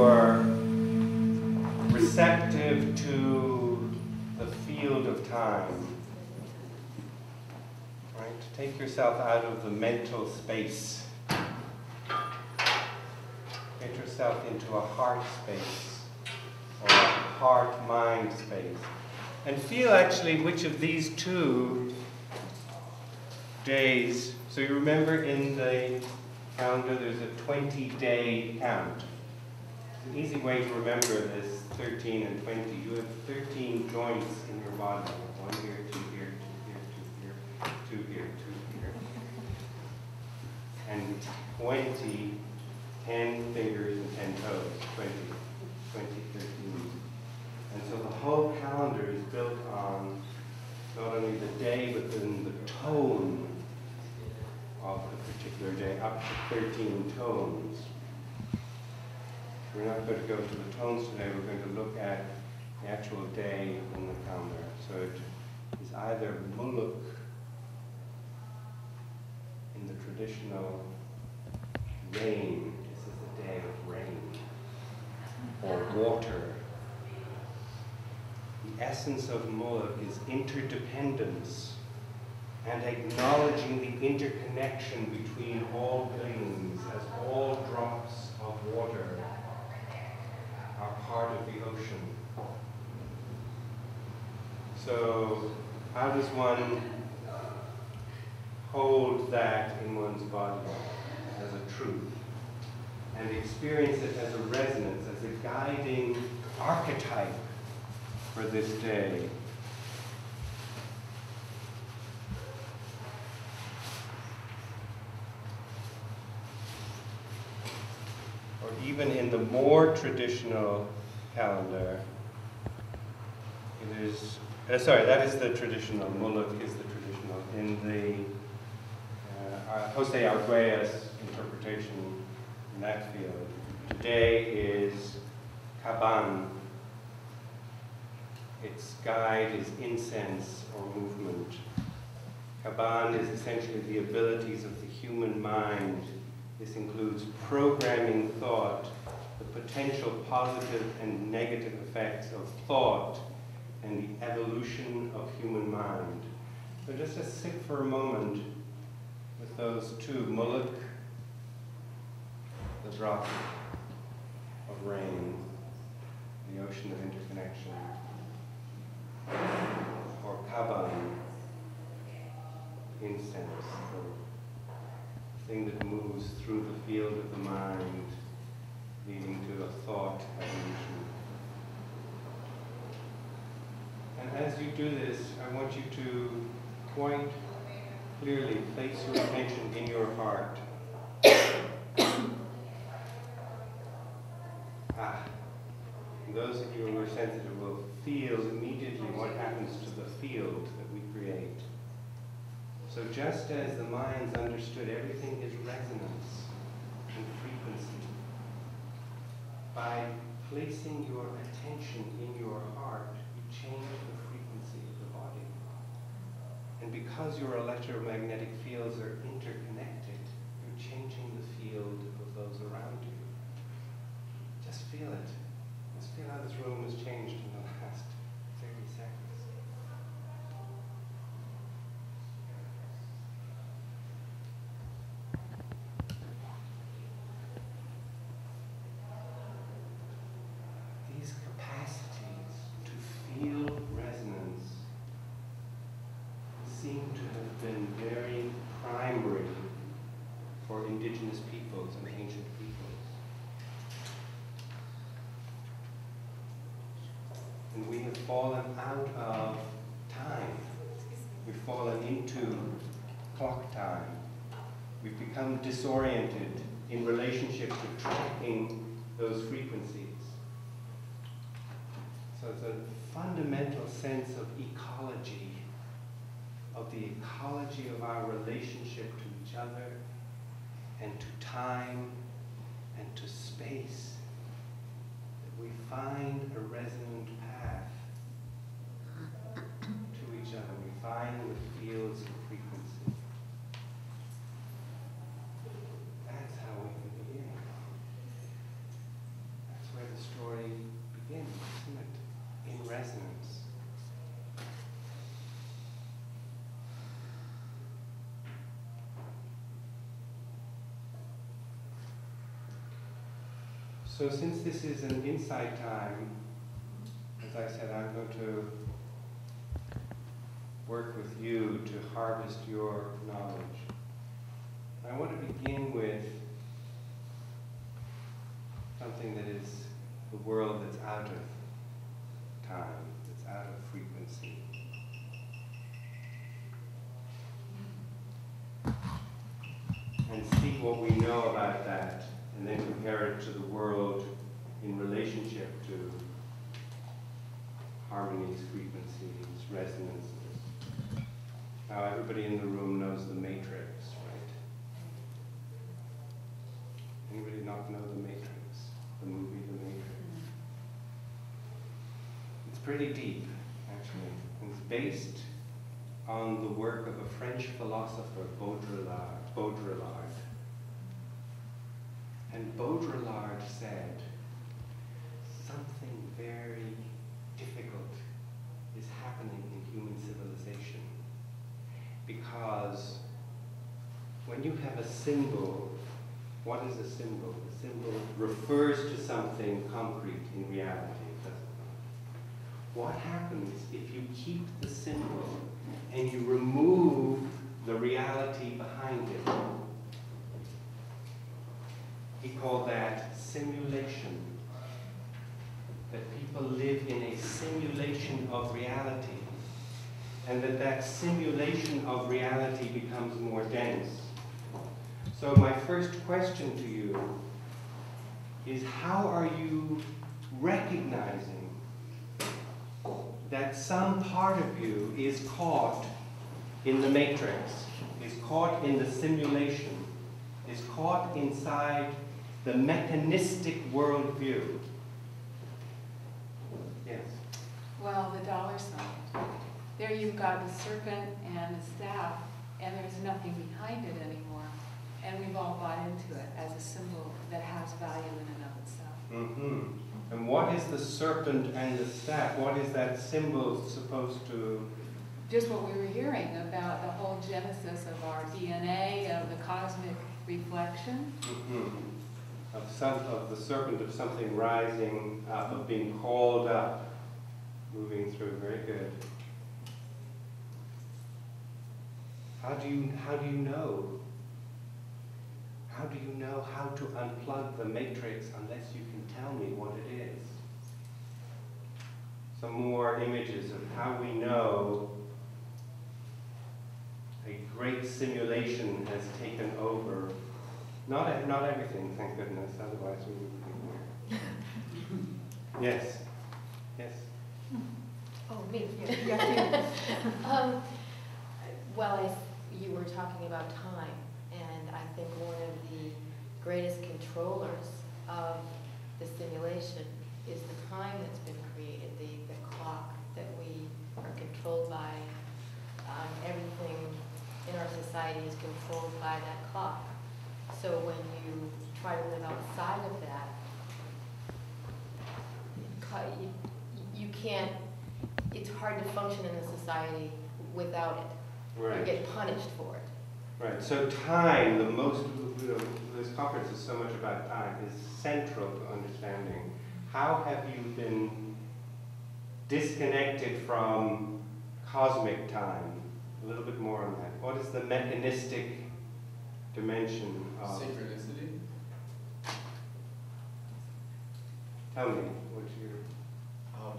you're receptive to the field of time, right? Take yourself out of the mental space. Get yourself into a heart space, or a heart-mind space. And feel actually which of these two days, so you remember in the calendar there's a 20-day count. An easy way to remember this, 13 and 20. You have 13 joints in your body. 1 here, 2 here, 2 here, 2 here, 2 here, 2 here. And 20, 10 fingers and 10 toes, 20, 13. And so the whole calendar is built on not only the day, but then the tone of the particular day, up to 13 tones. We're not going to go to the tones today, we're going to look at the actual day in the calendar. So it is either Muluk in the traditional rain, this is the day of rain, or water. The essence of Muluk is interdependence and acknowledging the interconnection between all beings as all drops of water are part of the ocean. So how does one hold that in one's body as a truth and experience it as a resonance, as a guiding archetype for this day? Or even in the more traditional calendar, it is, that is the traditional, Muluk is the traditional. In the Jose Arguelles interpretation in that field, today is Kaban. Its guide is incense or movement. Kaban is essentially the abilities of the human mind. This includes programming thought, the potential positive and negative effects of thought, and the evolution of human mind. So just to sit for a moment with those two, Muluk, the drop of rain, the ocean of interconnection, or Kaban, incense, the thing that moves through the field of the mind, leading to a thought evolution. And as you do this, I want you to quite clearly place your attention in your heart. Those of you who are sensitive will feel immediately what happens to the field that we create. So just as the mind's understood everything is resonance and frequency, by placing your attention in your heart, you change the frequency of the body. And because your electromagnetic fields are interconnected, you're changing the field of those around you. Just feel it. Just feel how this room has changed in the last 30 seconds. These capacities to feel resonance seem to have been very primary for indigenous peoples and ancient peoples. And we have fallen out of time. We've fallen into clock time. We've become disoriented in relationship to tracking those frequencies. So it's a fundamental sense of ecology, of the ecology of our relationship to each other and to time and to space. That we find a resonant path to each other. We find the fields of frequency. That's how we can begin. That's So since this is an insight time, as I said, I'm going to work with you to harvest your knowledge. I want to begin with something that is the world that's out of time, that's out of frequency. And see what we know about that, and then compare it to the world in relationship to harmonies, frequencies, resonances. Now everybody in the room knows the Matrix, right? Anybody not know the Matrix? The movie The Matrix? It's pretty deep, actually. And it's based on the work of a French philosopher, Baudrillard. And Baudrillard said, something very difficult is happening in human civilization. Because when you have a symbol, what is a symbol? A symbol refers to something concrete in reality, doesn't it? What happens if you keep the symbol and you remove the reality behind it? He called that simulation. That people live in a simulation of reality, and that simulation of reality becomes more dense. So my first question to you is, how are you recognizing that some part of you is caught in the matrix, is caught in the simulation, is caught inside the mechanistic worldview? Yes? Well, the dollar sign. There you've got the serpent and the staff, and there's nothing behind it anymore. And we've all bought into it as a symbol that has value in and of itself. Mm-hmm. And what is the serpent and the staff? What is that symbol supposed to? Just what we were hearing about the whole genesis of our DNA, of the cosmic reflection. Mm-hmm. Of the serpent, of something rising up, of being called up, moving through. Very good. How do you know? How do you know how to unplug the matrix unless you can tell me what it is? Some more images of how we know a great simulation has taken over. Not everything, thank goodness, otherwise we would be here. Yes. Yes. Oh, me. Yeah. Well, you were talking about time, and I think one of the greatest controllers of the simulation is the time that's been created, the clock that we are controlled by. Everything in our society is controlled by that clock. So when you try to live outside of that, you can't, it's hard to function in a society without it. Right. You get punished for it. Right. So time, this conference is so much about time, is central to understanding. How have you been disconnected from cosmic time? A little bit more on that. What is the mechanistic dimension of synchronicity? Tell me, what's your...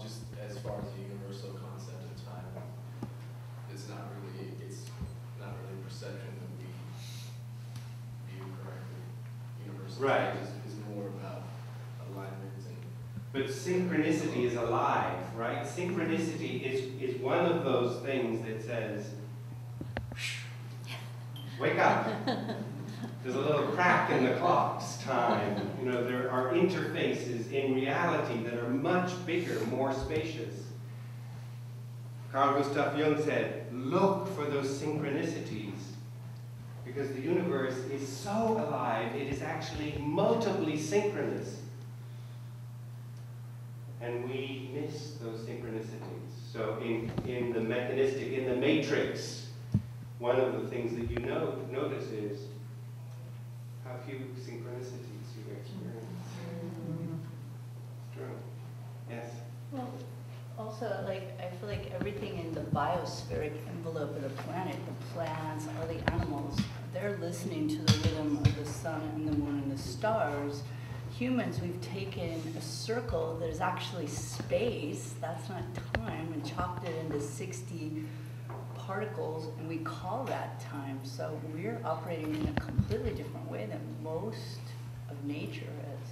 Just as far as the universal concept of time, it's not really perception that we view correctly. Universal Right. time is more about alignment and... But synchronicity is alive, right? Synchronicity is one of those things that says, wake up. There's a little crack in the clock's time. You know, there are interfaces in reality that are much bigger, more spacious. Carl Gustav Jung said, look for those synchronicities, because the universe is so alive, it is actually multiply synchronous. And we miss those synchronicities. So in the mechanistic, in the matrix, one of the things that you notice is how few synchronicities you experience. True. Yes. Well, also, like, I feel like everything in the biospheric envelope of the planet, the plants, all the animals, they're listening to the rhythm of the sun and the moon and the stars. Humans, we've taken a circle that is actually space, that's not time, and chopped it into 60 particles, and we call that time. So we're operating in a completely different way than most of nature is.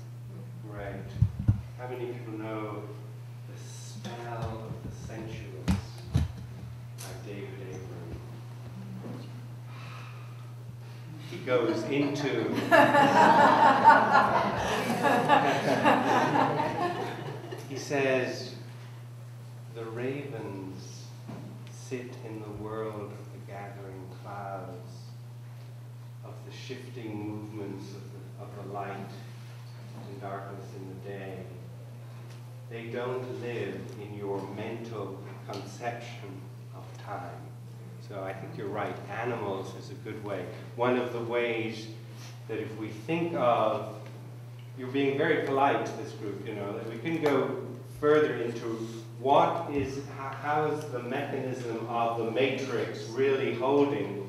Right. How many people know The Spell of the Sensuous by David Abram? He goes into he says, the ravens sit in the world of the gathering clouds, of the shifting movements of the light and darkness in the day. They don't live in your mental conception of time. So I think you're right, animals is a good way. One of the ways that if we think of, you're being very polite to this group, you know, that we can go further into what is, how is the mechanism of the matrix really holding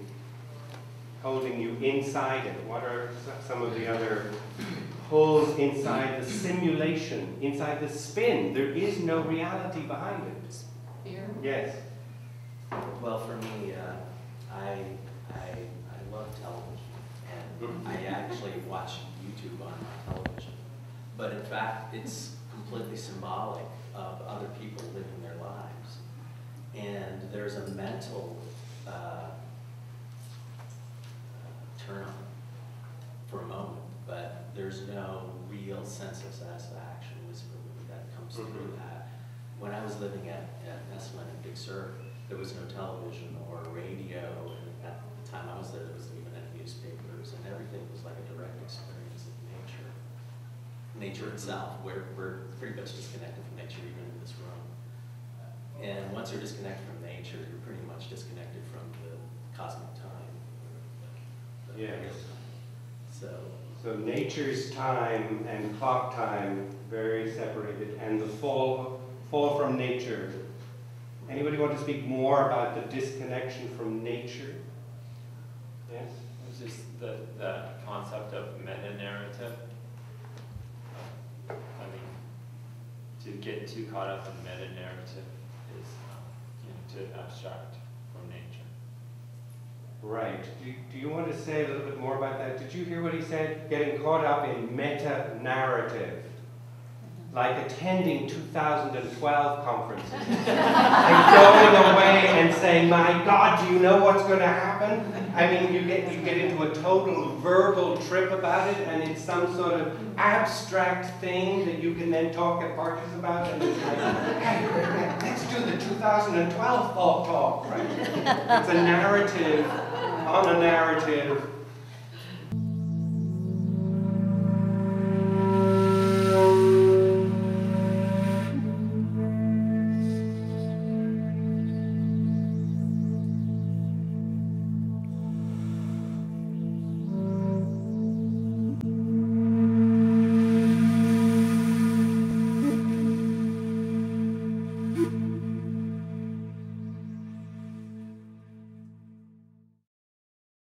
you inside it? What are some of the other pulls inside the simulation, inside the spin? There is no reality behind it. Fear? Yes. Well, for me, I love television, and I actually watch YouTube on my television. But in fact, it's completely symbolic of other people living their lives. And there's a mental turn on for a moment, but there's no real sense of satisfaction that comes through that. When I was living at Nestlin in Big Sur, there was no television or radio, and at the time I was there wasn't even any newspapers, and everything was like a direct experience of nature. Nature itself, we're pretty much disconnected from nature, even in this room. And once you're disconnected from nature, you're pretty much disconnected from the cosmic time. Yes. So nature's time and clock time, very separated, and the fall from nature. Anybody want to speak more about the disconnection from nature? Yes? It's just the concept of meta-narrative. I mean, to get too caught up in meta-narrative is to abstract from nature. Right. Do you want to say a little bit more about that? Did you hear what he said? Getting caught up in meta-narrative. Like attending 2012 conferences and going away and saying, my God, do you know what's going to happen? I mean, you get into a total verbal trip about it, and it's some sort of abstract thing that you can then talk at parties about, and it's like, hey, let's do the 2012 fall talk, right? It's a narrative on a narrative